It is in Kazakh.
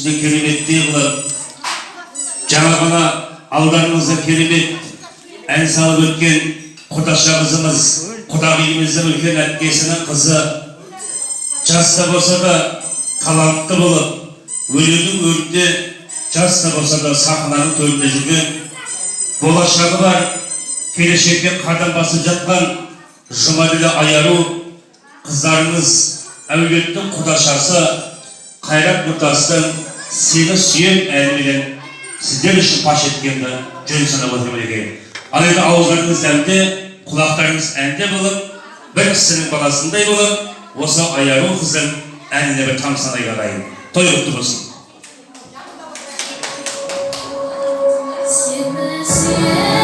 үстінде кереметтей қылып, жаңа ғана алдарыңызда керемет ән салып өткен құрдашымыз, құдағиымыздың үлкен әпкесінің қызы, жаста болса да талантты болып, өлеңнің өрінде жаста болса да сахнаның төрінде жүрген, болашағы бар, келешекке қадам басып жатқан Жұмаділі Айару қыздарыңыз, әулеттің құдашасы Қайрат нұртастың «Сені сүйем» әнімен сіздер үшін паш еткенді жөн санап отырмын екен. Алайда ауыздарыңыз әнде, құлақтарыңыз әнде болып, бір кісінің баласындай болып, осы Айару қыздың әніне бір тамсанай қарайын. Той құтты болсын. Сені сүйем.